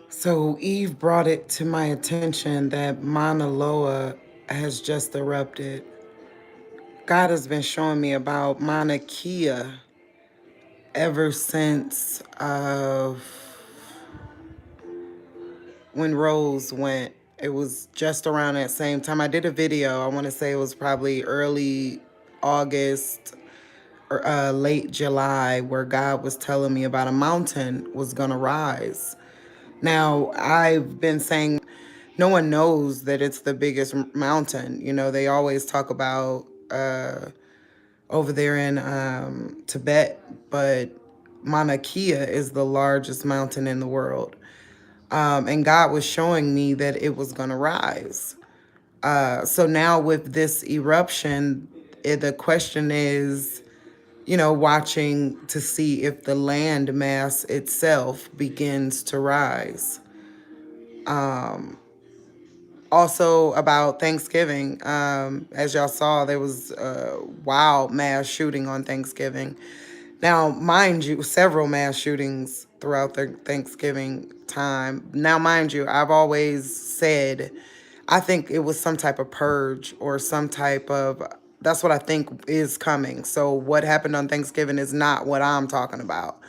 So Eve brought it to my attention that Mauna Loa has just erupted. God has been showing me about Mauna Kea ever since when Rose went. It was just around that same time. I did a video. I want to say it was probably early August or late July, where God was telling me about a mountain was gonna rise. Now, I've been saying no one knows that it's the biggest mountain. You know, they always talk about over there in Tibet, but Mauna Kea is the largest mountain in the world. And God was showing me that it was going to rise. So now with this eruption, the question is, watching to see if the land mass itself begins to rise. Also about Thanksgiving, as y'all saw, there was a wild mass shooting on Thanksgiving. Now, mind you, several mass shootings throughout the Thanksgiving time. Now, mind you, I've always said I think it was some type of purge or some type of, that's what I think is coming. So what happened on Thanksgiving is not what I'm talking about.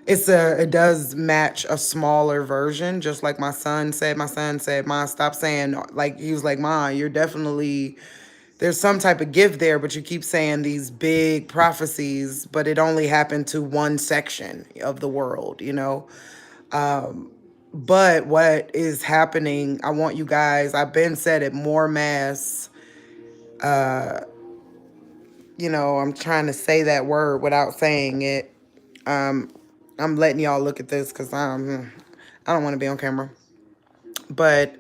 It does match a smaller version, just like my son said. My son said, "Ma, stop saying," like, he was like, "Ma, you're definitely, there's some type of gift there, but you keep saying these big prophecies, but it only happened to one section of the world, you know?" But what is happening, I want you guys, I've been said it, more mass, I'm trying to say that word without saying it. I'm letting y'all look at this because I don't want to be on camera. But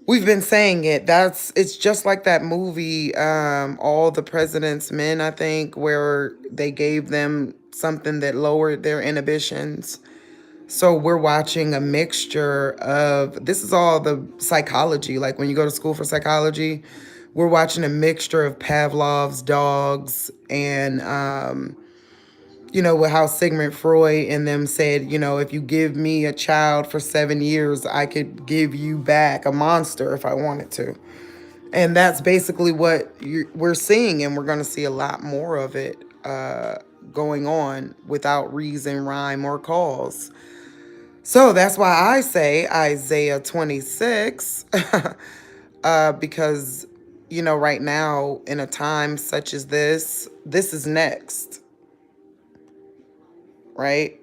we've been saying it. It's just like that movie, All the President's Men, I think, where they gave them something that lowered their inhibitions. So we're watching a mixture of, this is all the psychology. Like when you go to school for psychology, we're watching a mixture of Pavlov's dogs and, with how Sigmund Freud and them said, if you give me a child for 7 years, I could give you back a monster if I wanted to. And that's basically what we're seeing, and we're going to see a lot more of it going on without reason, rhyme, or cause. So that's why I say Isaiah 26, because, right now, in a time such as this is next, right?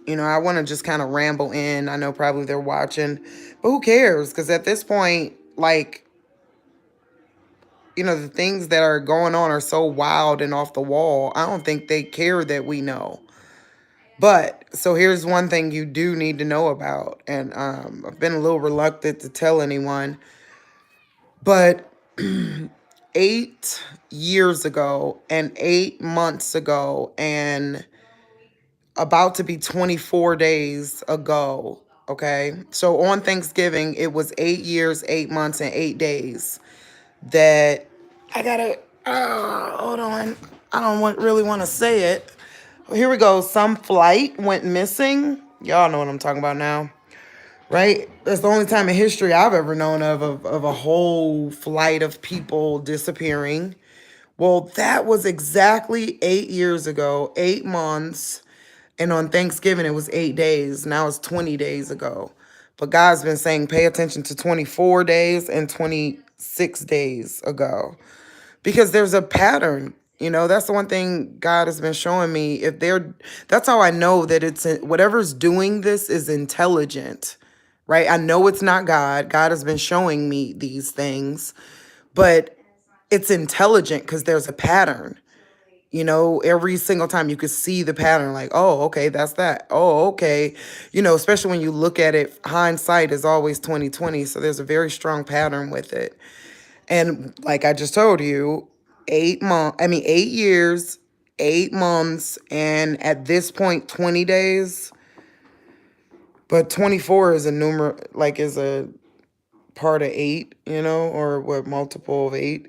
I want to just kind of ramble in. I know probably they're watching, but who cares? Because at this point, like, the things that are going on are so wild and off the wall. I don't think they care that we know. But so here's one thing you do need to know about. And I've been a little reluctant to tell anyone. But 8 years ago and 8 months ago and about to be 24 days ago. Okay. So on Thanksgiving, it was 8 years, 8 months, and 8 days that I gotta, hold on. I don't really want to say it. Here we go. Some flight went missing. Y'all know what I'm talking about now, right? That's the only time in history I've ever known of a whole flight of people disappearing. Well, that was exactly 8 years ago, 8 months. And on Thanksgiving, it was 8 days. Now it's 20 days ago. But God's been saying pay attention to 24 days and 26 days ago. Because there's a pattern. That's the one thing God has been showing me. That's how I know that whatever's doing this is intelligent, right? I know it's not God. God has been showing me these things, but it's intelligent because there's a pattern. Every single time you could see the pattern, like, oh, okay, that's that. Oh, okay. Especially when you look at it, hindsight is always 2020. So there's a very strong pattern with it. And like I just told you, 8 years, 8 months, and at this point, 20 days. But 24 is is a part of eight, or what, multiple of eight.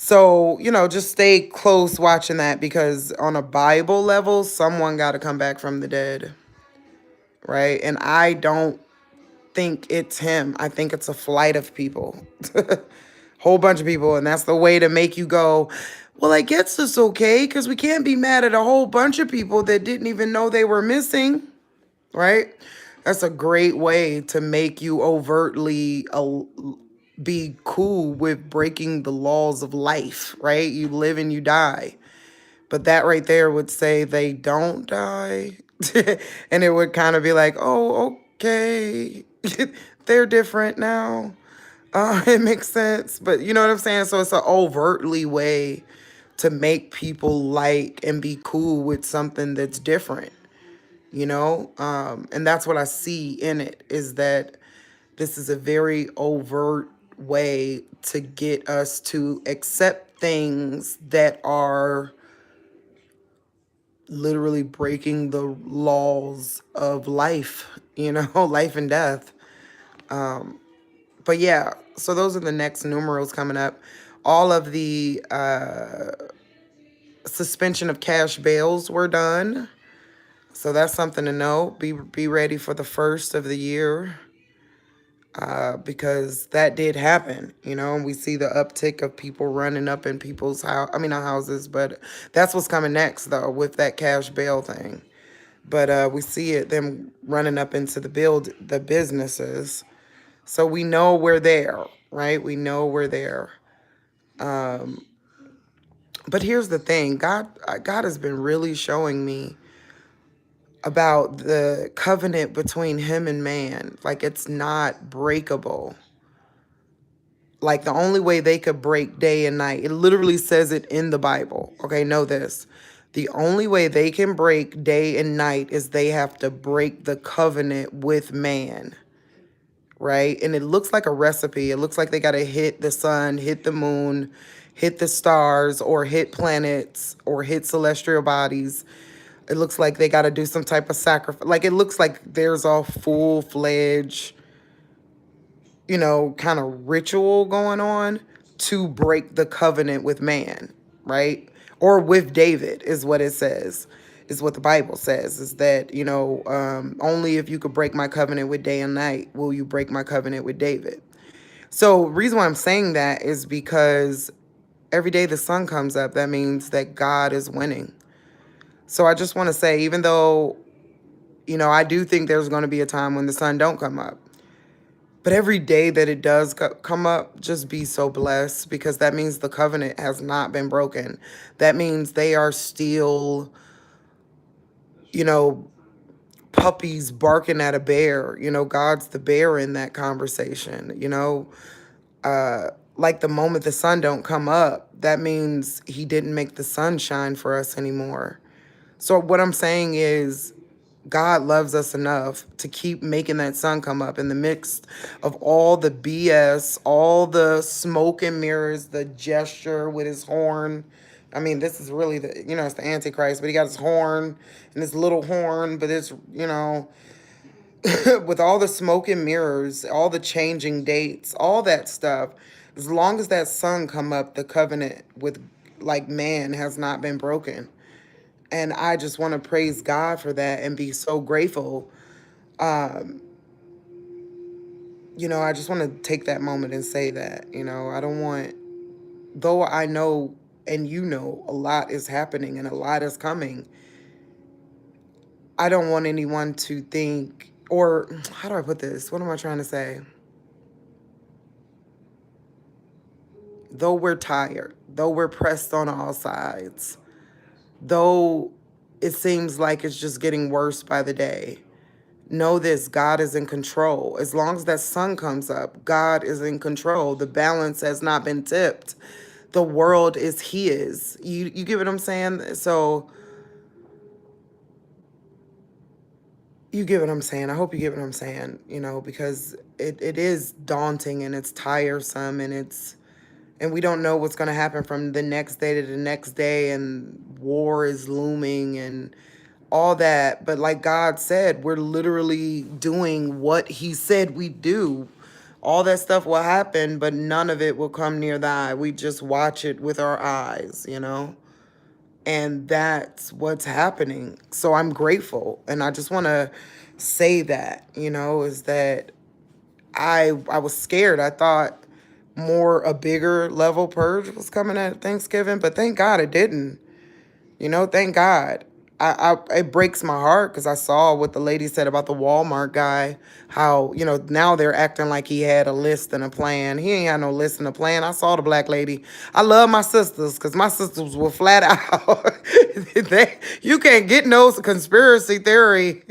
So, just stay close watching that, because on a Bible level, someone got to come back from the dead, right? And I don't think it's him. I think it's a flight of people. Whole bunch of people, and that's the way to make you go, well, I guess it's okay, because we can't be mad at a whole bunch of people that didn't even know they were missing, right? That's a great way to make you overtly be cool with breaking the laws of life, right? You live and you die. But that right there would say they don't die. And it would kind of be like, oh, okay. They're different now. It makes sense. But you know what I'm saying? So it's an overtly way to make people like and be cool with something that's different, and that's what I see in it, is that this is a very overt way to get us to accept things that are literally breaking the laws of life, life and death. But yeah, so those are the next numerals coming up. All of the suspension of cash bails were done. So that's something to know. Be ready for the first of the year, because that did happen, and we see the uptick of people running up in people's house. I mean, not houses, but that's what's coming next, though, with that cash bail thing. But we see them running up into the businesses. So we know we're there, right? We know we're there. But here's the thing, God has been really showing me about the covenant between him and man. Like, it's not breakable. Like, the only way they could break day and night, it literally says it in the Bible. Okay, know this. The only way they can break day and night is they have to break the covenant with man, right? And it looks like a recipe. It looks like they got to hit the sun, hit the moon, hit the stars, or hit planets, or hit celestial bodies. It looks like they got to do some type of sacrifice. Like, it looks like there's a full-fledged, kind of ritual going on to break the covenant with man, right? Or with David, is what it says, is what the Bible says, is that, only if you could break my covenant with day and night will you break my covenant with David. So, reason why I'm saying that is because every day the sun comes up, that means that God is winning. So I just want to say, even though, I do think there's going to be a time when the sun don't come up, but every day that it does come up, just be so blessed, because that means the covenant has not been broken. That means they are still, you know, puppies barking at a bear. God's the bear in that conversation. Like, the moment the sun don't come up, that means he didn't make the sun shine for us anymore. So what I'm saying is, God loves us enough to keep making that sun come up in the midst of all the BS, all the smoke and mirrors, the gesture with his horn. I mean, this is really it's the Antichrist, but he got his horn and his little horn, but it's, with all the smoke and mirrors, all the changing dates, all that stuff, as long as that sun come up, the covenant with, like, man has not been broken. And I just want to praise God for that and be so grateful. I just want to take that moment and say that, I don't want, though I know and a lot is happening and a lot is coming, I don't want anyone to think, or how do I put this? What am I trying to say? Though we're tired, though we're pressed on all sides, though it seems like it's just getting worse by the day, know this: God is in control. As long as that sun comes up, God is in control. The balance has not been tipped. The world is his. You get what I'm saying? So you get what I'm saying. I hope you get what I'm saying, because it is daunting and it's tiresome, and we don't know what's going to happen from the next day to the next day, and war is looming and all that. But like God said, we're literally doing what he said we do All that stuff will happen, but none of it will come near the eye. We just watch it with our eyes, you know? And that's what's happening. So I'm grateful. And I just want to say that, you know, is that I was scared. I thought more a bigger level purge was coming at Thanksgiving, but thank God it didn't. You know, thank God. It breaks my heart because I saw what the lady said about the Walmart guy. How, you know, now they're acting like he had a list and a plan. He ain't had no list and a plan. I saw the black lady. I love my sisters because my sisters were flat out. You can't get no conspiracy theory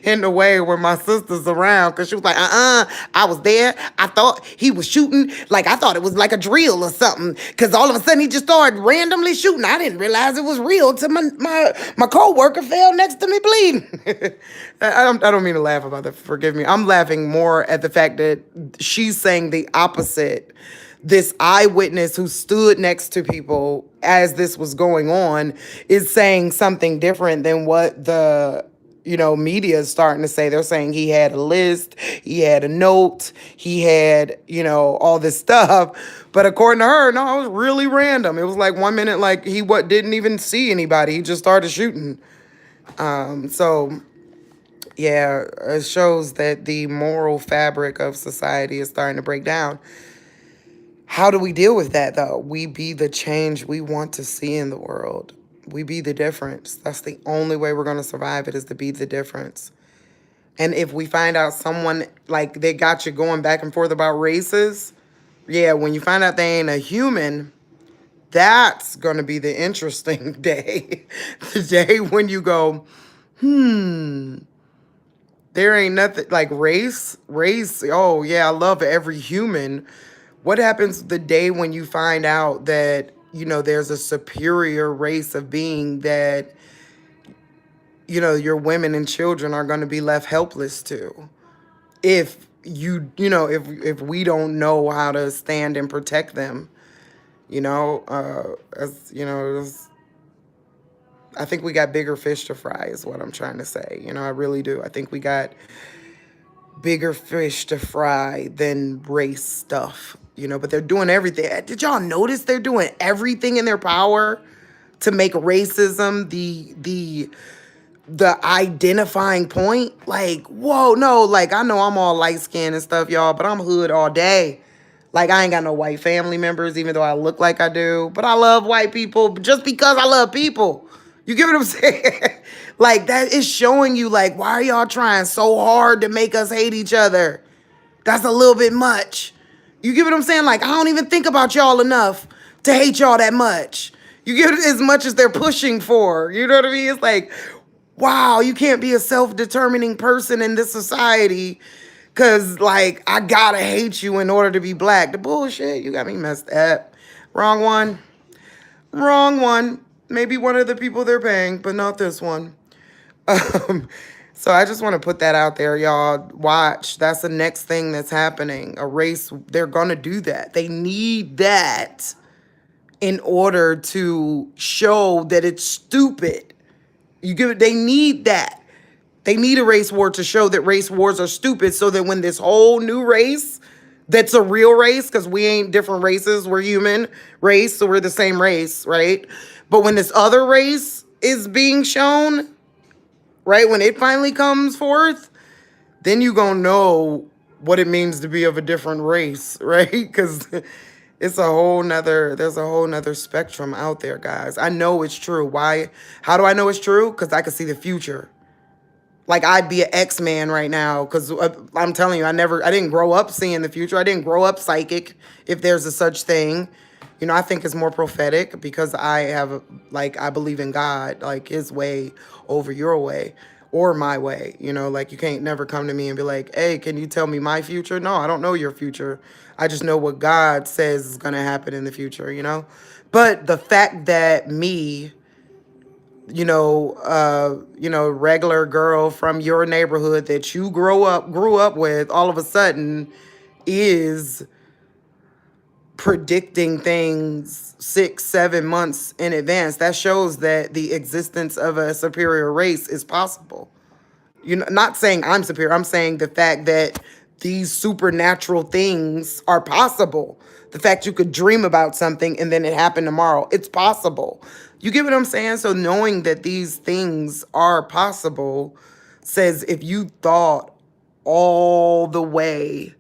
in the way where my sister's around because she was like, I was there. I thought he was shooting. Like, I thought it was like a drill or something because all of a sudden he just started randomly shooting. I didn't realize it was real till my co-worker fell next to me bleeding. I don't mean to laugh about that. Forgive me. I'm laughing more at the fact that she's saying the opposite. This eyewitness who stood next to people as this was going on is saying something different than what the media is starting to say. They're saying he had a list, he had a note, he had, all this stuff. But according to her, no, it was really random. It was like 1 minute, like he didn't even see anybody. He just started shooting. So yeah, it shows that the moral fabric of society is starting to break down. How do we deal with that, though? We be the change we want to see in the world. We be the difference. That's the only way we're going to survive it, is to be the difference. And if we find out someone, like, they got you going back and forth about races, yeah, when you find out they ain't a human, that's going to be the interesting day. The day when you go, there ain't nothing like race. Oh, yeah, I love every human. What happens the day when you find out that, there's a superior race of being that, your women and children are going to be left helpless to? If if we don't know how to stand and protect them, as I think we got bigger fish to fry is what I'm trying to say. I really do. I think we got bigger fish to fry than race stuff, but they're doing everything. Did y'all notice they're doing everything in their power to make racism the identifying point? Like, whoa, no, like, I know I'm all light skinned and stuff, y'all, but I'm hood all day. Like, I ain't got no white family members, even though I look like I do. But I love white people just because I love people. You get what I'm saying? Like, that is showing you, like, why are y'all trying so hard to make us hate each other? That's a little bit much. You get what I'm saying? Like, I don't even think about y'all enough to hate y'all that much. You get it as much as they're pushing for. You know what I mean? It's like, wow, you can't be a self-determining person in this society because, like, I gotta hate you in order to be black. The bullshit, you got me messed up. Wrong one. Wrong one. Maybe one of the people they're paying, but not this one. So I just want to put that out there, y'all. Watch. That's the next thing that's happening. A race, they're going to do that. They need that in order to show that it's stupid. You give it, they need that. They need a race war to show that race wars are stupid, so that when this whole new race that's a real race, because we ain't different races, we're human race, so we're the same race, right? But when this other race is being shown, right, when it finally comes forth, then you gonna know what it means to be of a different race, right? Because there's a whole nother spectrum out there, guys. I know it's true. Why? How do I know it's true? Because I can see the future. Like, I'd be an X-Man right now, because I'm telling you, I didn't grow up seeing the future. I didn't grow up psychic, if there's a such thing. I think it's more prophetic because I believe in God, like his way over your way or my way. Like, you can't never come to me and be like, hey, can you tell me my future? No, I don't know your future. I just know what God says is going to happen in the future. But the fact that me, regular girl from your neighborhood that you grew up with, all of a sudden is predicting things 6-7 months in advance. That shows that the existence of a superior race is possible. Not saying I'm superior. I'm saying the fact that these supernatural things are possible. The fact you could dream about something and then it happened tomorrow, it's possible. You get what I'm saying? So knowing that these things are possible says if you thought all the way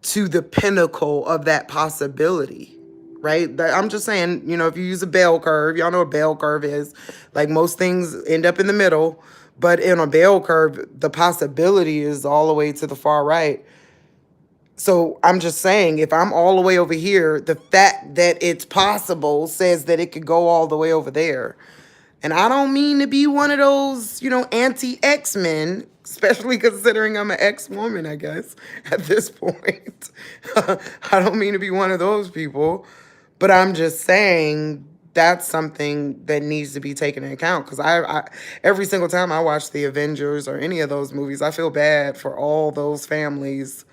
to the pinnacle of that possibility, right? I'm just saying, if you use a bell curve, y'all know what a bell curve is. Like most things end up in the middle, but in a bell curve, the possibility is all the way to the far right. So I'm just saying, if I'm all the way over here, the fact that it's possible says that it could go all the way over there. And I don't mean to be one of those, anti-X-Men, especially considering I'm an ex-woman, I guess, at this point. I don't mean to be one of those people, but I'm just saying that's something that needs to be taken into account. Because I every single time I watch the Avengers or any of those movies, I feel bad for all those families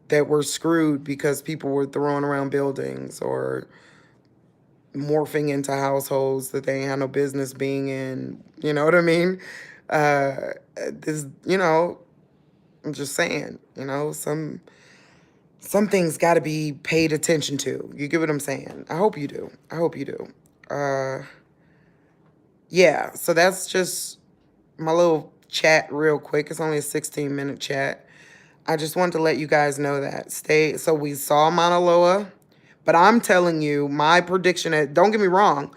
that were screwed because people were throwing around buildings or morphing into households that they ain't had no business being in. You know what I mean? This, I'm just saying, some things got to be paid attention to. You get what I'm saying? I hope you do. I hope you do. Yeah, so that's just my little chat real quick. It's only a 16-minute chat. I just wanted to let you guys know that. So we saw Mauna Loa, but I'm telling you, my prediction, don't get me wrong,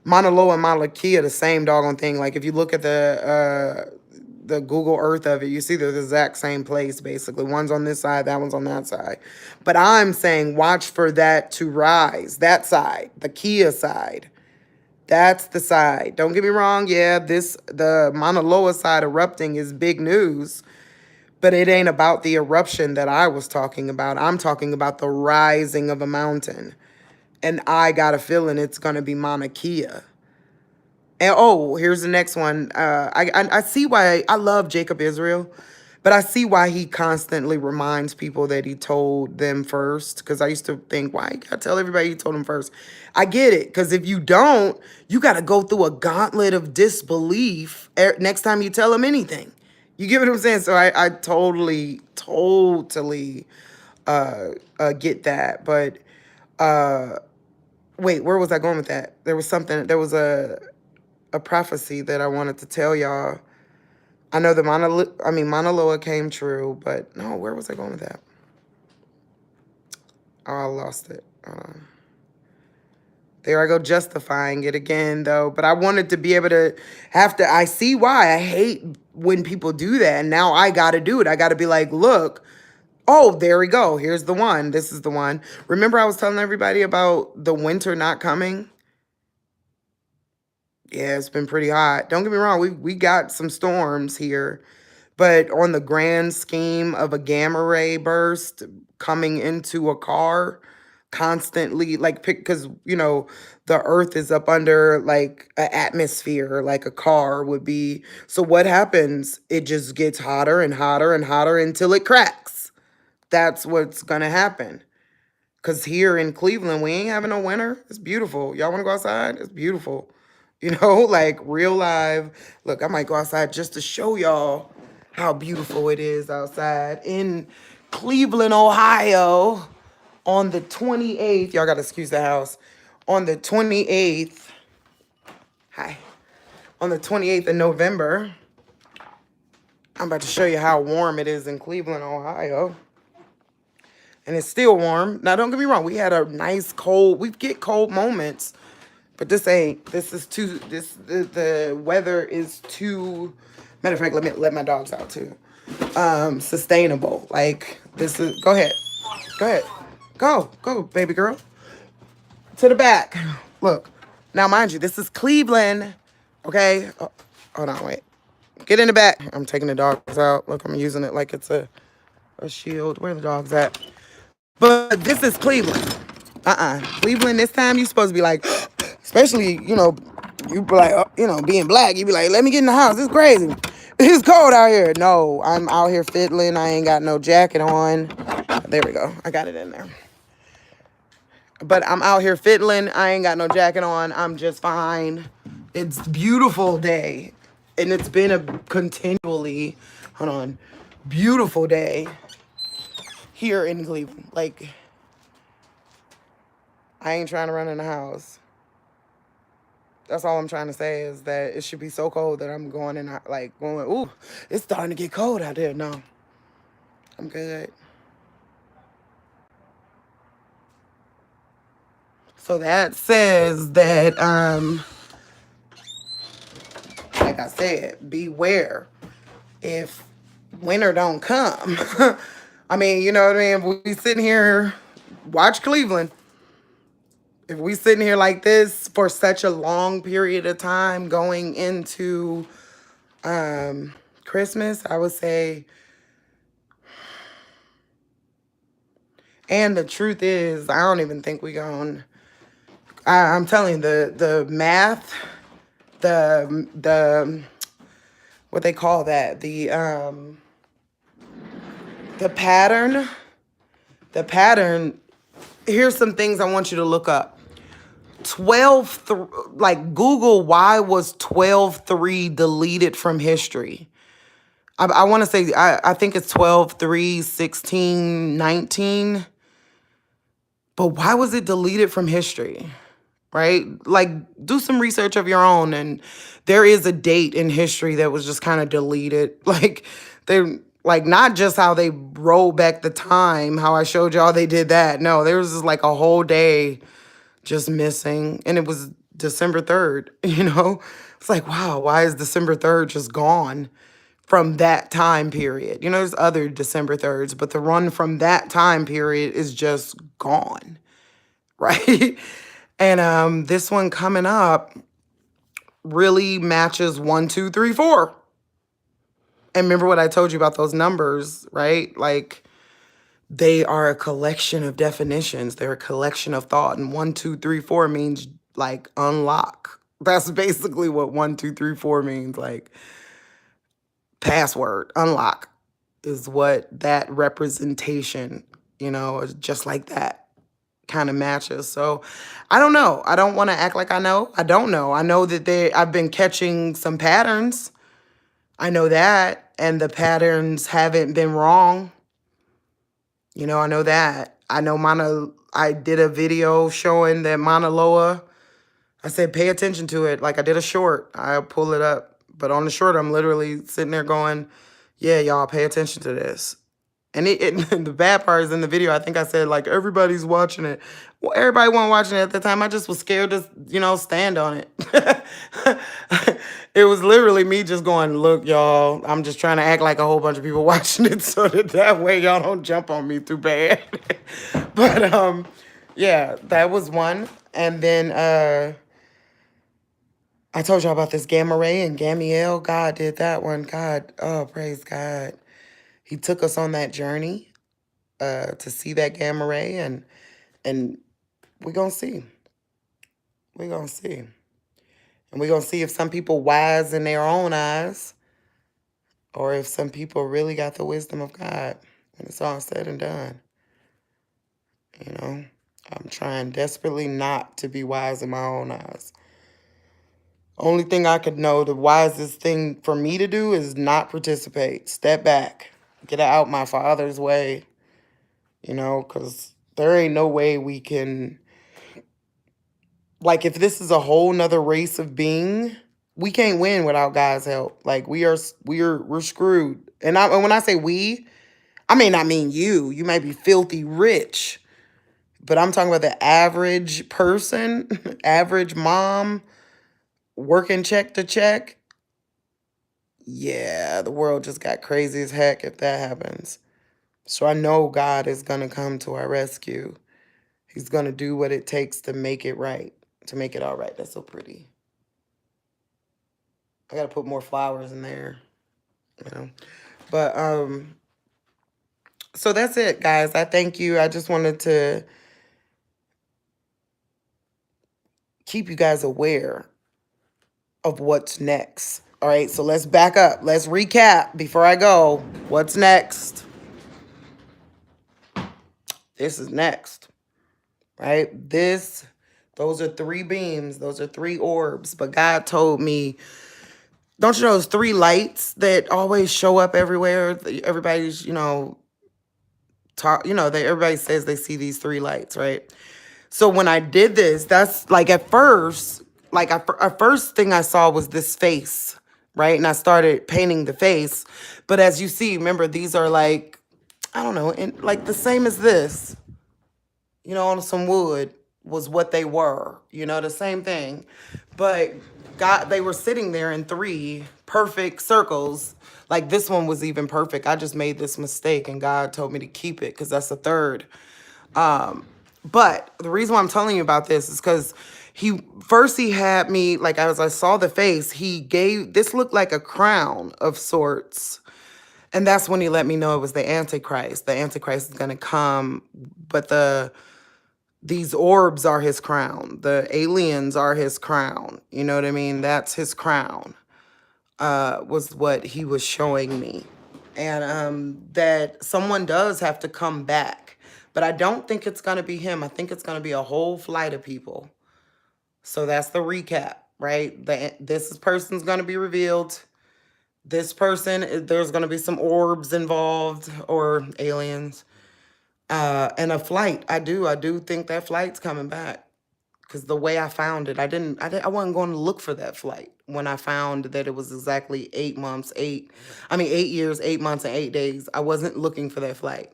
Mauna Loa and Mauna Kea are the same doggone thing. Like if you look at the Google Earth of it, you see they're the exact same place, basically. One's on this side, that one's on that side. But I'm saying watch for that to rise, that side, the Kea side. That's the side. Don't get me wrong, yeah, the Mauna Loa side erupting is big news. But it ain't about the eruption that I was talking about. I'm talking about the rising of a mountain. And I got a feeling it's going to be Mauna Kea. And here's the next one. I see why I love Jacob Israel, but I see why he constantly reminds people that he told them first. Because I used to think, why you got to tell everybody you told them first? I get it. Because if you don't, you got to go through a gauntlet of disbelief next time you tell them anything. You get what I'm saying? So I totally get that. But wait, where was I going with that? There was a prophecy that I wanted to tell y'all. I know the Mauna Loa came true, but no, where was I going with that? Oh, I lost it. There I go, justifying it again, though. But I wanted to be able to I see why. I hate when people do that. And now I got to do it. I got to be like, look, there we go. Here's the one. This is the one. Remember I was telling everybody about the winter not coming? Yeah, it's been pretty hot. Don't get me wrong. We got some storms here. But on the grand scheme of a gamma ray burst coming into a car constantly, like, because, the earth is up under like an atmosphere, like a car would be. So what happens? It just gets hotter and hotter and hotter until it cracks. That's what's going to happen. Because here in Cleveland, we ain't having no winter. It's beautiful. Y'all want to go outside? It's beautiful. Like real live. Look, I might go outside just to show y'all how beautiful it is outside in Cleveland, Ohio on the 28th. Y'all got to excuse the house. On the 28th. Hi. On the 28th of November. I'm about to show you how warm it is in Cleveland, Ohio. And it's still warm. Now, don't get me wrong. We had a nice cold. We get cold moments. But the weather is too, matter of fact, let me let my dogs out too. Sustainable. Like, go ahead. Go, baby girl. To the back. Look. Now, mind you, this is Cleveland. Okay? Oh, hold on, wait. Get in the back. I'm taking the dogs out. Look, I'm using it like it's a shield. Where are the dogs at? But this is Cleveland. Cleveland, this time, you're supposed to be like, especially, you be like, being black, you be like, let me get in the house. It's crazy. It's cold out here. No, I'm out here fiddling. I ain't got no jacket on. There we go. I got it in there. But I'm out here fiddling. I ain't got no jacket on. I'm just fine. It's a beautiful day. And it's been a continually, beautiful day. here in Cleveland. Like, I ain't trying to run in the house. That's all I'm trying to say is that it should be so cold that I'm going in, like, going, ooh, it's starting to get cold out there. No, I'm good. So that says that, like I said, beware if winter don't come. I mean, you know what I mean? If we sitting here, watch Cleveland. If we sitting here like this for such a long period of time going into Christmas, I would say, and the truth is, I don't even think we going. I'm telling you, the math, the what they call that, the pattern, the pattern. Here's some things I want you to look up. 12, like Google, why was 12-3 deleted from history? I want to say, I think it's 12-3, 16, 19. But why was it deleted from history? Right? Like, do some research of your own. And there is a date in history that was just kind of deleted. Like, like, not just how they rolled back the time, how I showed y'all they did that. No, there was just like a whole day just missing. And it was December 3rd, you know? It's like, wow, why is December 3rd just gone from that time period? You know, there's other December 3rds, but the one from that time period is just gone, right? And this one coming up really matches 1, 2, 3, 4. And remember what I told you about those numbers, right? Like, they are a collection of definitions. They're a collection of thought. And 1, 2, 3, 4 means like unlock. That's basically what 1, 2, 3, 4 means. Like, password, unlock is what that representation, you know, is just like that kind of matches. So I don't know. I don't want to act like I know. I don't know. I know that I've been catching some patterns. I know that. And the patterns haven't been wrong. You know, I know that. I know I did a video showing that Mauna Loa. I said, pay attention to it. Like, I did a short. I'll pull it up. But on the short, I'm literally sitting there going, yeah, y'all pay attention to this. And the bad part is in the video, I think I said, like, everybody's watching it. Well, everybody wasn't watching it at the time. I just was scared to, you know, stand on it. It was literally me just going, look, y'all, I'm just trying to act like a whole bunch of people watching it so that way y'all don't jump on me too bad. But, yeah, that was one. And then I told y'all about this Gamma Ray and Gamiel. God did that one. God, oh, praise God. He took us on that journey to see that gamma ray, and we're going to see. We're going to see. And we're going to see if some people wise in their own eyes or if some people really got the wisdom of God when it's all said and done. You know, I'm trying desperately not to be wise in my own eyes. Only thing I could know, the wisest thing for me to do is not participate. Step back. Get out my Father's way. You know, because there ain't no way we can, like, if this is a whole nother race of being, we can't win without God's help. Like, we're screwed. And when I say we, I may not mean you. You might be filthy rich. But I'm talking about the average person, average mom, working check to check. Yeah, the world just got crazy as heck if that happens. So I know God is going to come to our rescue. He's going to do what it takes to make it right, to make it all right. That's so pretty. I got to put more flowers in there, you know. But so that's it, guys. I thank you. I just wanted to keep you guys aware of what's next. All right, so let's back up. Let's recap before I go. What's next? This is next, right? Those are 3 beams. Those are 3 orbs. But God told me, don't you know those 3 lights that always show up everywhere? Everybody's, you know, talk, everybody says they see these three lights, right? So when I did this, that's like at first, like first thing I saw was this face, right? And I started painting the face. But as you see, remember, these are like, I don't know, and like the same as this, on some wood was what they were, the same thing. But God, they were sitting there in three perfect circles. Like this one was even perfect. I just made this mistake and God told me to keep it because that's the third. But the reason why I'm telling you about this is because he had me, like as I saw the face, this looked like a crown of sorts. And that's when he let me know it was the Antichrist. The Antichrist is going to come, but these orbs are his crown. The aliens are his crown. You know what I mean? That's his crown, was what he was showing me. And that someone does have to come back. But I don't think it's going to be him. I think it's going to be a whole flight of people. So that's the recap, right? This person's going to be revealed. This person, there's going to be some orbs involved or aliens. And a flight. I do think that flight's coming back. Because the way I found it, I wasn't going to look for that flight when I found that it was exactly 8 years, 8 months, and 8 days. I wasn't looking for that flight.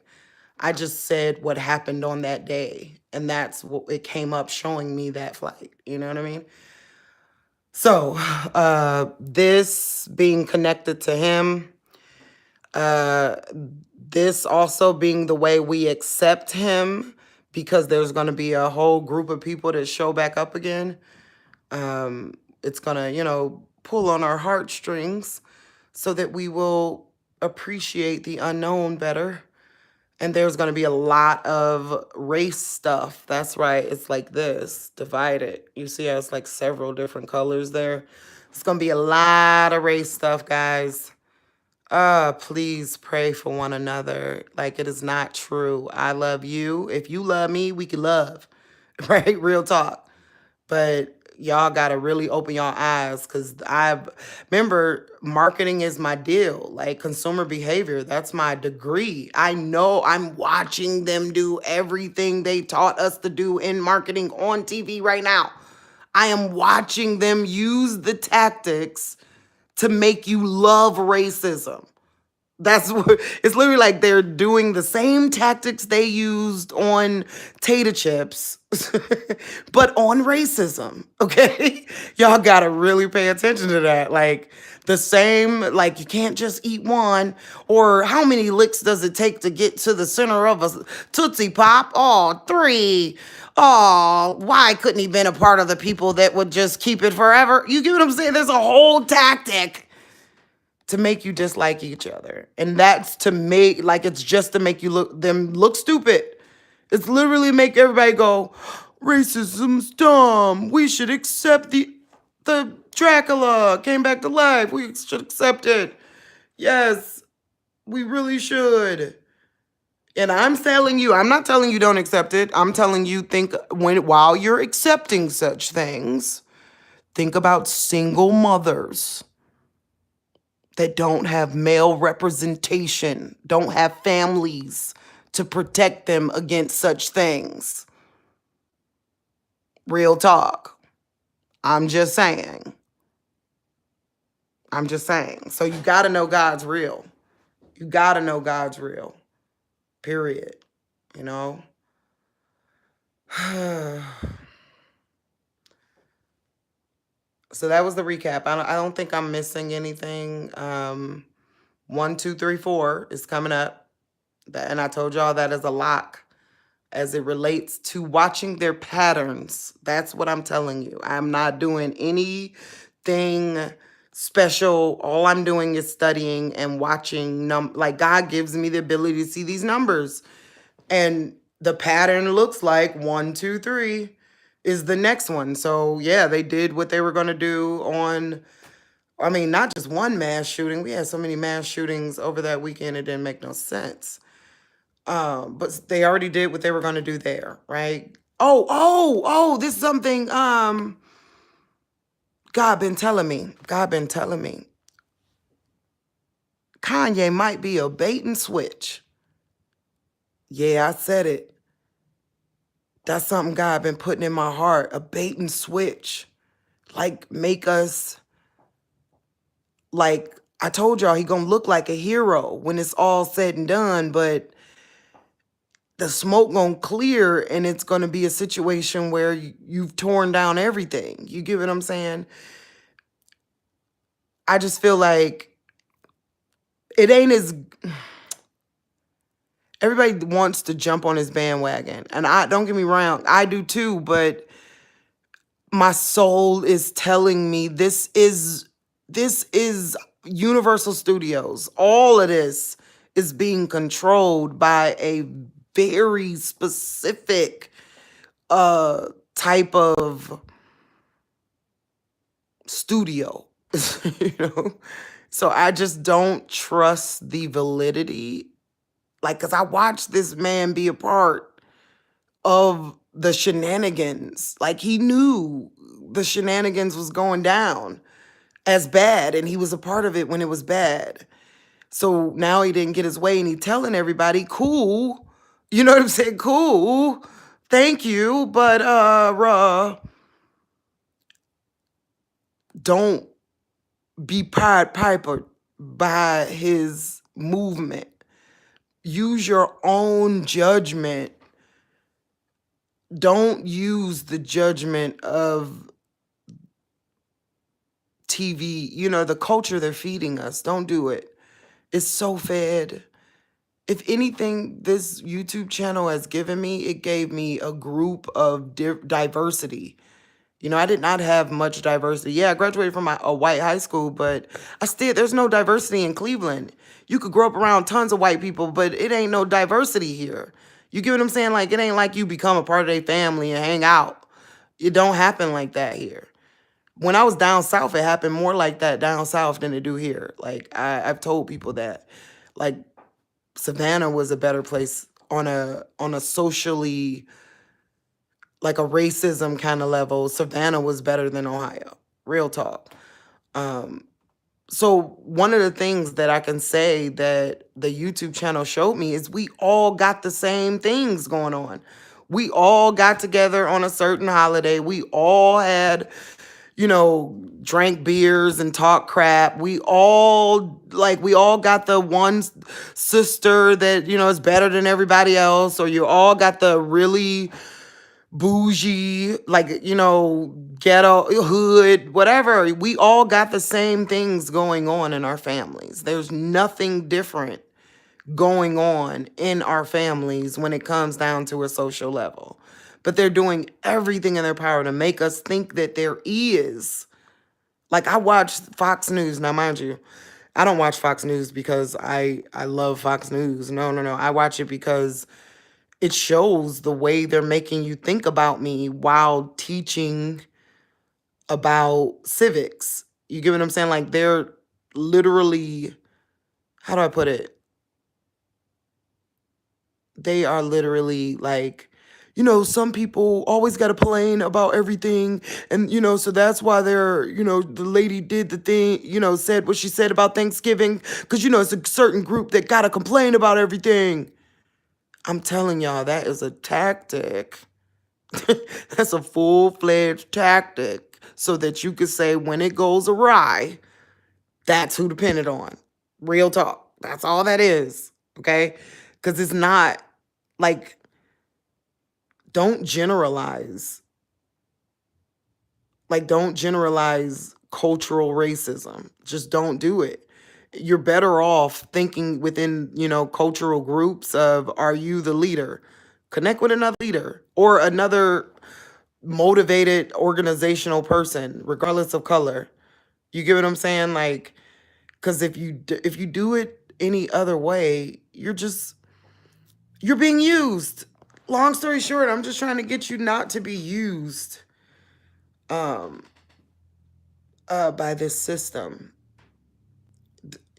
I just said what happened on that day. And that's what it came up showing me, that flight. You know what I mean? So, this being connected to him, this also being the way we accept him, because there's going to be a whole group of people that show back up again. It's going to, pull on our heartstrings so that we will appreciate the unknown better. And there's going to be a lot of race stuff. That's right. It's like this, divided. You see how it's like several different colors there? It's going to be a lot of race stuff, guys. Please pray for one another. Like, it is not true. I love you. If you love me, we can love. Right? Real talk. But y'all got to really open your eyes, because I remember marketing is my deal. Like consumer behavior, that's my degree. I know I'm watching them do everything they taught us to do in marketing on TV right now. I am watching them use the tactics to make you love racism. That's what it's literally like. They're doing the same tactics they used on tater chips, but on racism. Okay. Y'all gotta really pay attention to that. Like the same, like you can't just eat one, or how many licks does it take to get to the center of a Tootsie Pop? Oh, 3. Oh, why couldn't he been a part of the people that would just keep it forever? You get what I'm saying? There's a whole tactic to make you dislike each other. And that's to make, like, it's just to make them look stupid. It's literally make everybody go, racism's dumb. We should accept the Dracula came back to life. We should accept it. Yes, we really should. And I'm telling you, I'm not telling you don't accept it. I'm telling you, while you're accepting such things, think about single mothers that don't have male representation, don't have families to protect them against such things. Real talk. I'm just saying. So you got to know God's real. You got to know God's real. Period. So that was the recap. I don't think I'm missing anything. 1, 2, 3, 4 is coming up. And I told y'all that is a lock as it relates to watching their patterns. That's what I'm telling you. I'm not doing anything special. All I'm doing is studying and watching. Like God gives me the ability to see these numbers. And the pattern looks like 1, 2, 3 is the next one. So yeah, they did what they were going to do on, not just one mass shooting. We had so many mass shootings over that weekend, it didn't make no sense. But they already did what they were going to do there, right? Oh, this is something God been telling me. Kanye might be a bait and switch. Yeah, I said it. That's something God been putting in my heart. A bait and switch. Like make us like I told y'all he gonna look like a hero when it's all said and done, but the smoke gonna clear and it's gonna be a situation where you've torn down everything. You get what I'm saying? I just feel like it ain't as everybody wants to jump on his bandwagon. And I don't get me wrong, I do too, but my soul is telling me this is Universal Studios. All of this is being controlled by a very specific type of studio. you know so I just don't trust the validity, like, because I watched this man be a part of the shenanigans. Like, he knew the shenanigans was going down as bad, and he was a part of it when it was bad. So now he didn't get his way, and he telling everybody, cool, you know what I'm saying? Cool, thank you, but don't be Pied Piper by his movement. Use your own judgment. Don't use the judgment of TV, the culture they're feeding us. Don't do it. It's so fed. If anything, this YouTube channel has given me, it gave me a group of diversity. I did not have much diversity. Yeah, I graduated from a white high school, but there's no diversity in Cleveland. You could grow up around tons of white people, but it ain't no diversity here. You get what I'm saying? Like, it ain't like you become a part of their family and hang out. It don't happen like that here. When I was down south, it happened more like that down south than it do here. Like, I've told people that. Like, Savannah was a better place on a socially, like, a racism kind of level. Savannah was better than Ohio. Real talk. So one of the things that I can say that the YouTube channel showed me is we all got the same things going on. We all got together on a certain holiday. We all had, drank beers and talk crap. We all got the one sister that, is better than everybody else, or you all got the really bougie, like, ghetto, hood, whatever. We all got the same things going on in our families. There's nothing different going on in our families when it comes down to a social level. But they're doing everything in their power to make us think that there is. Like, I watch Fox News. Now, mind you, I don't watch Fox News because I love Fox News. No, no, no. I watch it because it shows the way they're making you think about me while teaching about civics. You get what I'm saying? Like, they're literally, how do I put it? They are literally like, some people always got to complain about everything. And, so that's why the lady did the thing, said what she said about Thanksgiving. Because, it's a certain group that got to complain about everything. I'm telling y'all, that is a tactic. That's a full-fledged tactic so that you could say when it goes awry, that's who depended on. Real talk. That's all that is. Okay? Because it's not like, don't generalize. Like, don't generalize cultural racism. Just don't do it. You're better off thinking within, cultural groups of, are you the leader? Connect with another leader or another motivated organizational person, regardless of color. You get what I'm saying? Like, because if you do it any other way, you're being used. Long story short, I'm just trying to get you not to be used um by this system.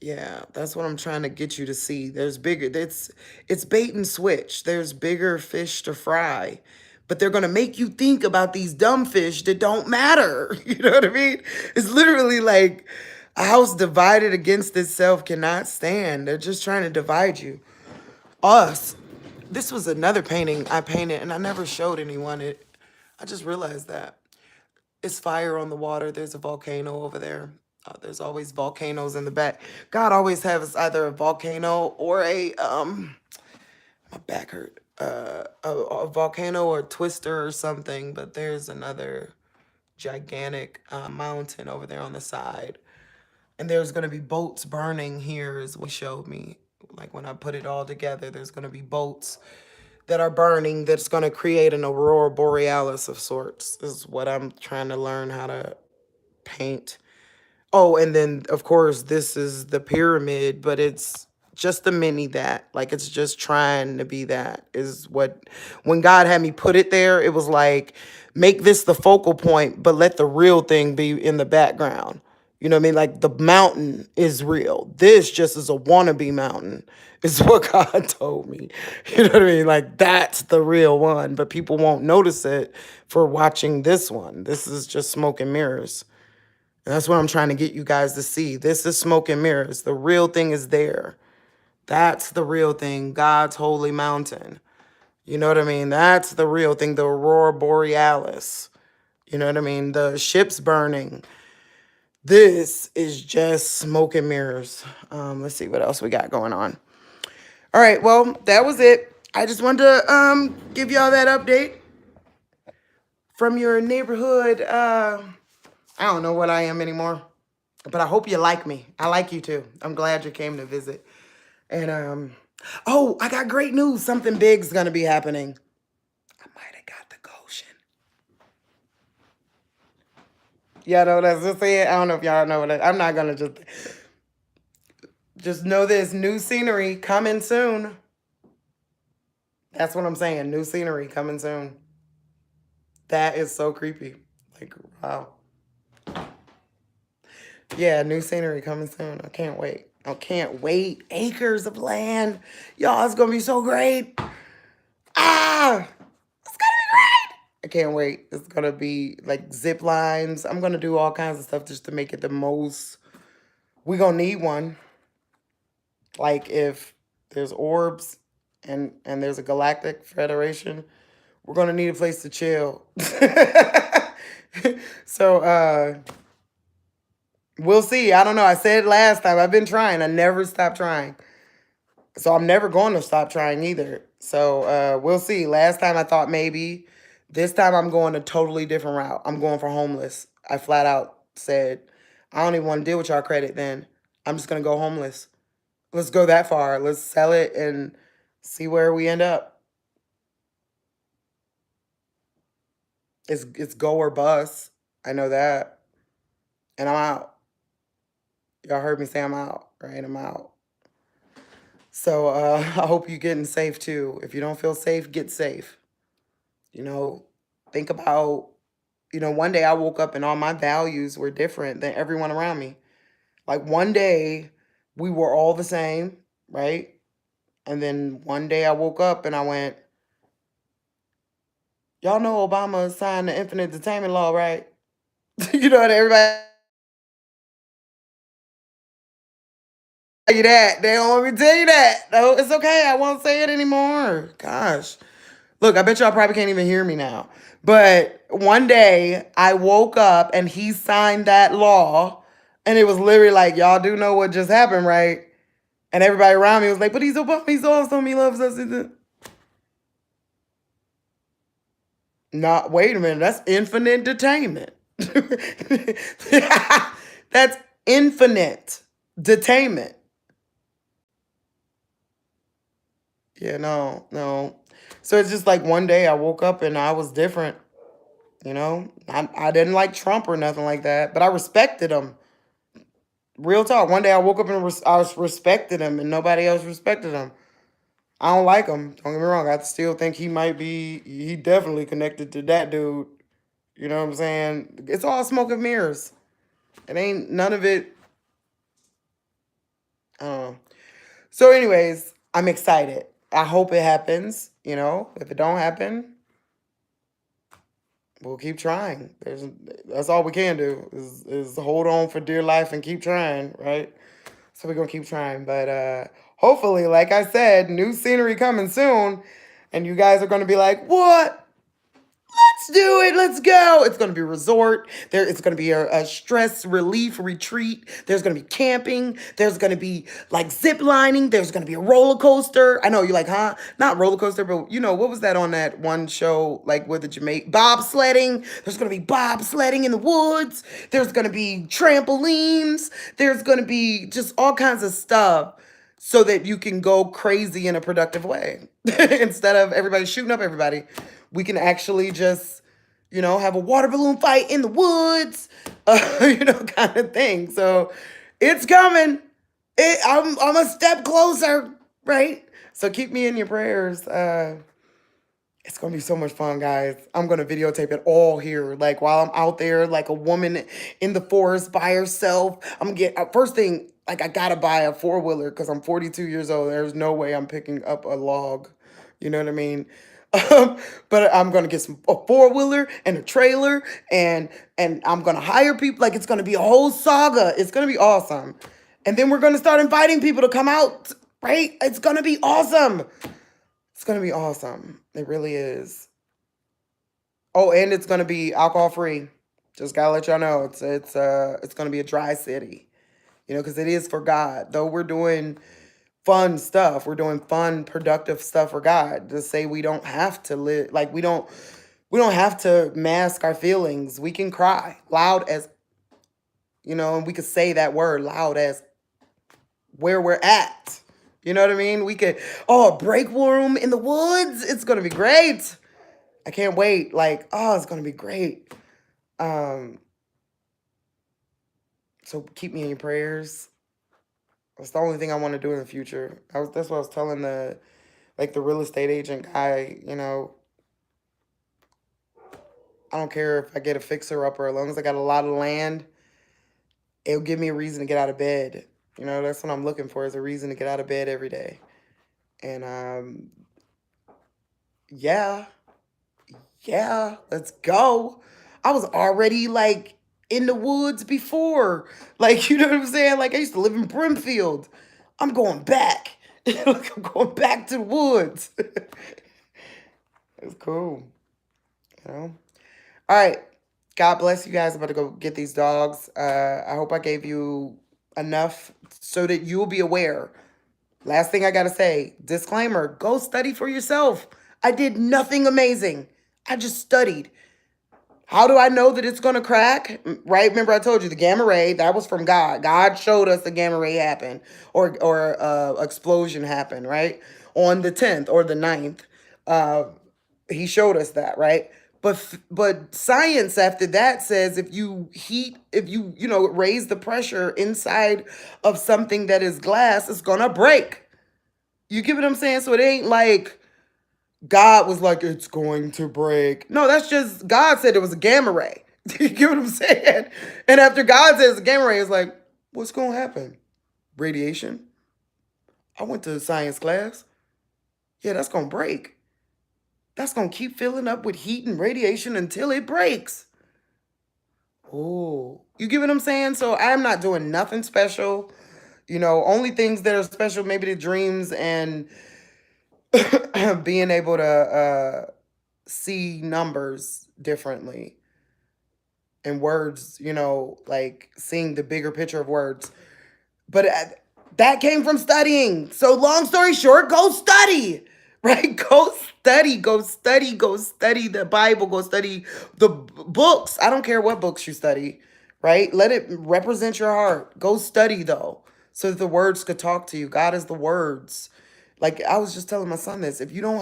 Yeah, that's what I'm trying to get you to see. It's bait and switch. There's bigger fish to fry. But they're gonna make you think about these dumb fish that don't matter. You know what I mean? It's literally like a house divided against itself cannot stand. They're just trying to divide you. Us. This was another painting I painted, and I never showed anyone it. I just realized that. It's fire on the water. There's a volcano over there. There's always volcanoes in the back. God always has either a volcano or my back hurt. A volcano or a twister or something. But there's another gigantic mountain over there on the side. And there's going to be boats burning here, is what he showed me. Like when I put it all together, there's going to be boats that are burning that's going to create an aurora borealis of sorts, is what I'm trying to learn how to paint. Oh, and then of course this is the pyramid, but it's just a mini that. Like it's just trying to be that is what when God had me put it there, it was like make this the focal point, but let the real thing be in the background. You know what I mean? Like the mountain is real. This just is a wannabe mountain, is what God told me. You know what I mean? Like that's the real one, but people won't notice it for watching this one. This is just smoke and mirrors. And that's what I'm trying to get you guys to see. This is smoke and mirrors. The real thing is there. That's the real thing. God's holy mountain. You know what I mean? That's the real thing. The aurora borealis. You know what I mean? The ship's burning. This is just smoke and mirrors. Let's see what else we got going on. All right, well, that was it. I just wanted to give y'all that update from your neighborhood. I don't know what I am anymore. But I hope you like me. I like you too. I'm glad you came to visit. And oh, I got great news. Something big's gonna be happening. I might have got the Goshen. Y'all know what I was just saying? I don't know if y'all know what I'm not gonna just know this new scenery coming soon. That's what I'm saying. New scenery coming soon. That is so creepy. Like, wow. Yeah, new scenery coming soon. I can't wait. I can't wait. Acres of land. Y'all, it's gonna be so great. Ah, it's gonna be great. I can't wait. It's gonna be like zip lines. I'm gonna do all kinds of stuff just to make it the most. We're gonna need one. Like if there's orbs and there's a galactic federation, we're gonna need a place to chill. So we'll see. I don't know. I said it last time. I've been trying. I never stop trying. So I'm never going to stop trying either. So we'll see. Last time I thought maybe. This time I'm going a totally different route. I'm going for homeless. I flat out said, I don't even want to deal with y'all credit then. I'm just going to go homeless. Let's go that far. Let's sell it and see where we end up. It's go or bust. I know that. And I'm out. Y'all heard me say I'm out, right? I'm out. So I hope you're getting safe too. If you don't feel safe, get safe. You know, think about, one day I woke up and all my values were different than everyone around me. Like one day we were all the same, right? And then one day I woke up and I went, y'all know Obama signed the infinite detainment law, right? You know what everybody tell you that. They don't want me to tell you that. No, it's okay. I won't say it anymore. Gosh. Look, I bet y'all probably can't even hear me now. But one day I woke up and he signed that law. And it was literally like, y'all do know what just happened, right? And everybody around me was like, but he's Obama. He's awesome. He loves us. Not, wait a minute. That's infinite detainment. That's infinite detainment. Yeah, no, no. So it's just like one day I woke up and I was different. I didn't like Trump or nothing like that, but I respected him. Real talk. One day I woke up and I was respected him, and nobody else respected him. I don't like him. Don't get me wrong. I still think he might be. He definitely connected to that dude. You know what I'm saying? It's all smoke and mirrors. It ain't none of it. I don't know. So, anyways, I'm excited. I hope it happens. If it don't happen, we'll keep trying. That's all we can do is hold on for dear life and keep trying, right? So we're gonna keep trying. But hopefully, like I said, new scenery coming soon. And you guys are gonna be like, what? Let's do it. Let's go. It's going to be a resort. It's going to be a stress relief retreat. There's going to be camping. There's going to be like zip lining. There's going to be a roller coaster. I know you're like, huh? Not roller coaster, but you know, what was that on that one show, like with the Jamaican bobsledding? There's going to be bobsledding in the woods. There's going to be trampolines. There's going to be just all kinds of stuff so that you can go crazy in a productive way. Instead of everybody shooting up everybody, we can actually just, have a water balloon fight in the woods, kind of thing. So it's coming. I'm a step closer, right? So keep me in your prayers. It's gonna be so much fun, guys. I'm gonna videotape it all here, like while I'm out there, like a woman in the forest by herself. I'm gonna get first thing, like I gotta buy a 4-wheeler because I'm 42 years old. There's no way I'm picking up a log. You know what I mean? But I'm gonna get a 4-wheeler and a trailer, and I'm gonna hire people. Like it's gonna be a whole saga. It's gonna be awesome. And then we're gonna start inviting people to come out. Right? It's gonna be awesome. It's gonna be awesome. It really is. Oh, and it's gonna be alcohol free. Just gotta let y'all know it's gonna be a dry city. Because it is for God. Though we're doing fun stuff, we're doing fun, productive stuff for God. To say we don't have to live like we don't have to mask our feelings. We can cry loud as and we could say that word loud as where we're at. You know what I mean? We could, a break room in the woods. It's gonna be great. I can't wait. Like, it's gonna be great. Um, so keep me in your prayers. That's the only thing I want to do in the future. That's what I was telling the real estate agent guy. I don't care if I get a fixer upper, as long as I got a lot of land, it'll give me a reason to get out of bed. That's what I'm looking for, is a reason to get out of bed every day. And yeah, yeah, let's go. I was already like in the woods before. Like, you know what I'm saying? Like I used to live in Brimfield. I'm going back. Like I'm going back to the woods. It's cool. You know? All right. God bless you guys. I'm about to go get these dogs. I hope I gave you enough so that you'll be aware. Last thing I got to say, disclaimer, go study for yourself. I did nothing amazing. I just studied. How do I know that it's going to crack? Right? Remember I told you the gamma ray, that was from God. God showed us the gamma ray happen or explosion happen, right? On the 10th or the 9th. He showed us that, right? But science after that says if you raise the pressure inside of something that is glass, it's going to break. You get what I'm saying? So it ain't like God was like, it's going to break. No, that's just God said it was a gamma ray. You get what I'm saying? And after God says a gamma ray, it's like, what's going to happen? Radiation? I went to science class. Yeah, that's going to break. That's going to keep filling up with heat and radiation until it breaks. Oh, you get what I'm saying? So I'm not doing nothing special. Only things that are special, maybe the dreams and being able to see numbers differently and words, like seeing the bigger picture of words. But that came from studying. So long story short, go study, right? Go study the Bible, go study the books. I don't care what books you study, right? Let it represent your heart. Go study though, so that the words could talk to you. God is the words. Like I was just telling my son this. If you don't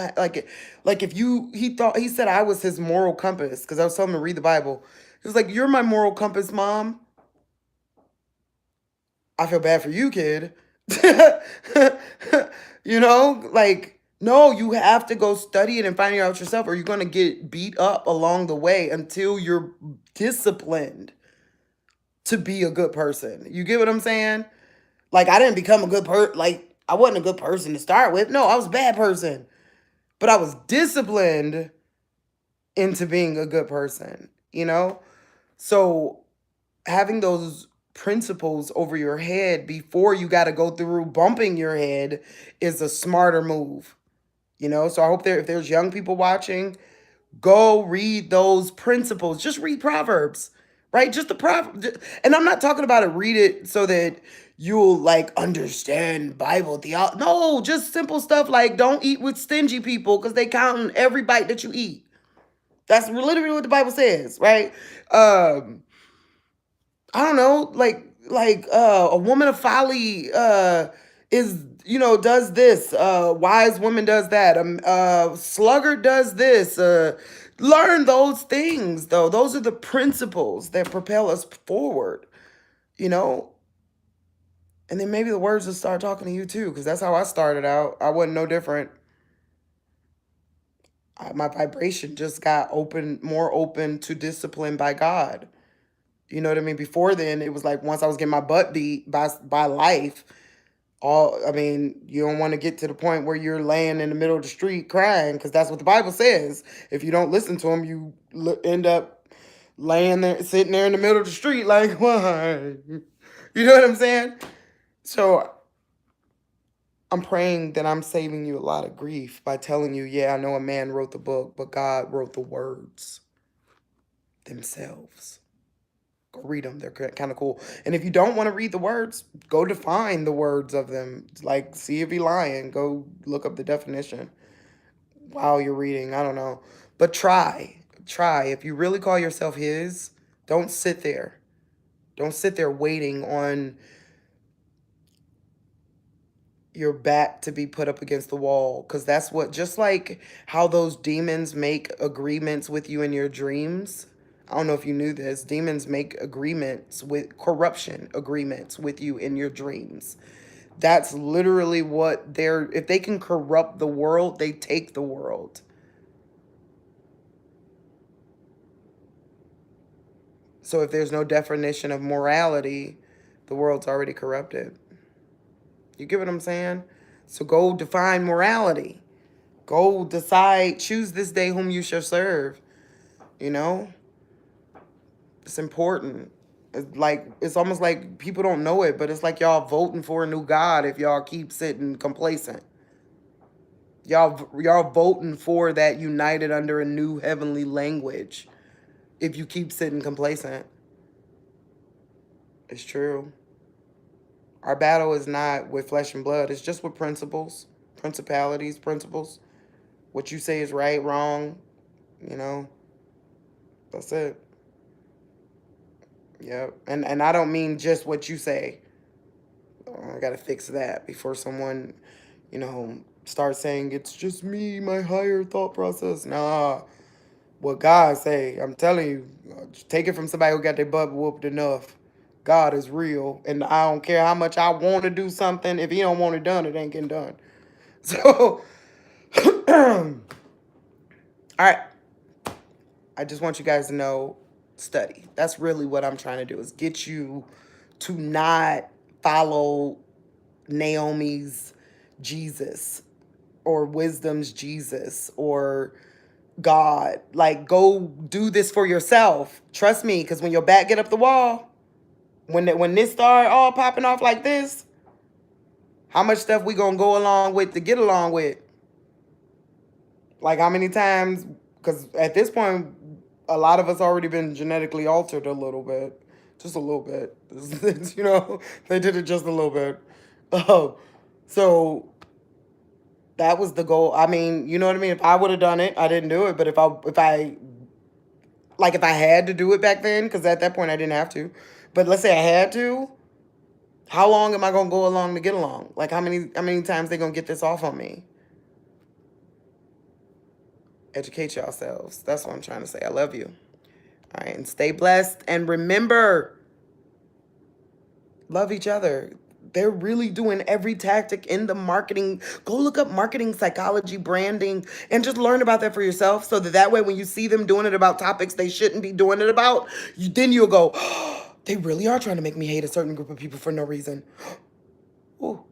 he said I was his moral compass because I was telling him to read the Bible. He was like, "You're my moral compass, Mom." I feel bad for you, kid. Like, no, you have to go study it and find it out yourself, or you're gonna get beat up along the way until you're disciplined to be a good person. You get what I'm saying? Like I didn't become a good like I wasn't a good person to start with. No, I was a bad person. But I was disciplined into being a good person, So having those principles over your head before you got to go through bumping your head is a smarter move. So I hope if there's young people watching, go read those principles. Just read Proverbs, right? Just the Proverbs. And I'm not talking about it, read it so that you'll like understand Bible theology. No, just simple stuff like don't eat with stingy people because they counting every bite that you eat. That's literally what the Bible says, right? I don't know, a woman of folly is does this. Wise woman does that. Sluggard does this. Learn those things though. Those are the principles that propel us forward. You know, and then maybe the words will start talking to you too, because that's how I started out. I wasn't no different. My vibration just got more open to discipline by God. You know what I mean? Before then, it was like once I was getting my butt beat by life. I mean, you don't want to get to the point where you're laying in the middle of the street crying, because that's what the Bible says. If you don't listen to him, you end up laying there, sitting there in the middle of the street, like, why? You know what I'm saying? So I'm praying that I'm saving you a lot of grief by telling you, yeah, I know a man wrote the book, but God wrote the words themselves. Go read them. They're kind of cool. And if you don't want to read the words, go define the words of them. Like, see if he's lying. Go look up the definition while you're reading. I don't know. But try. Try. If you really call yourself his, don't sit there. Don't sit there waiting on your back to be put up against the wall, because that's what, just like how those demons make agreements with you in your dreams. I don't know if you knew this. Demons make corruption agreements with you in your dreams. That's literally what if they can corrupt the world, they take the world. So if there's no definition of morality, the world's already corrupted. You get what I'm saying? So go define morality. Go decide, choose this day whom you shall serve. It's important. It's almost like people don't know it, but it's like y'all voting for a new God if y'all keep sitting complacent. Y'all voting for that united under a new heavenly language if you keep sitting complacent. It's true. Our battle is not with flesh and blood. It's just with principles, principalities, principles. What you say is right, wrong, that's it. Yep. And I don't mean just what you say. I got to fix that before someone, starts saying it's just me, my higher thought process. Nah. What God say, I'm telling you, take it from somebody who got their butt whooped enough. God is real, and I don't care how much I want to do something. If he don't want it done, it ain't getting done. So, all right. I just want you guys to know, study. That's really what I'm trying to do, is get you to not follow Naomi's Jesus or Wisdom's Jesus or God. Like, go do this for yourself. Trust me, because when your back get up the wall, when this start all popping off like this, how much stuff we gonna go along with to get along with? Like, how many times? Because at this point, a lot of us already been genetically altered a little bit. Just a little bit. They did it just a little bit. So that was the goal. I mean, you know what I mean? If I would have done it, I didn't do it. But if I had to do it back then, because at that point I didn't have to. But let's say I had to, how long am I gonna go along to get along? Like, how many times they gonna get this off on me? Educate yourselves. That's what I'm trying to say. I love you. All right, and stay blessed. And remember, love each other. They're really doing every tactic in the marketing. Go look up marketing psychology, branding, and just learn about that for yourself, so that way when you see them doing it about topics they shouldn't be doing it about, then you'll go, oh, they really are trying to make me hate a certain group of people for no reason. Ooh.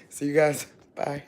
See you guys. Bye.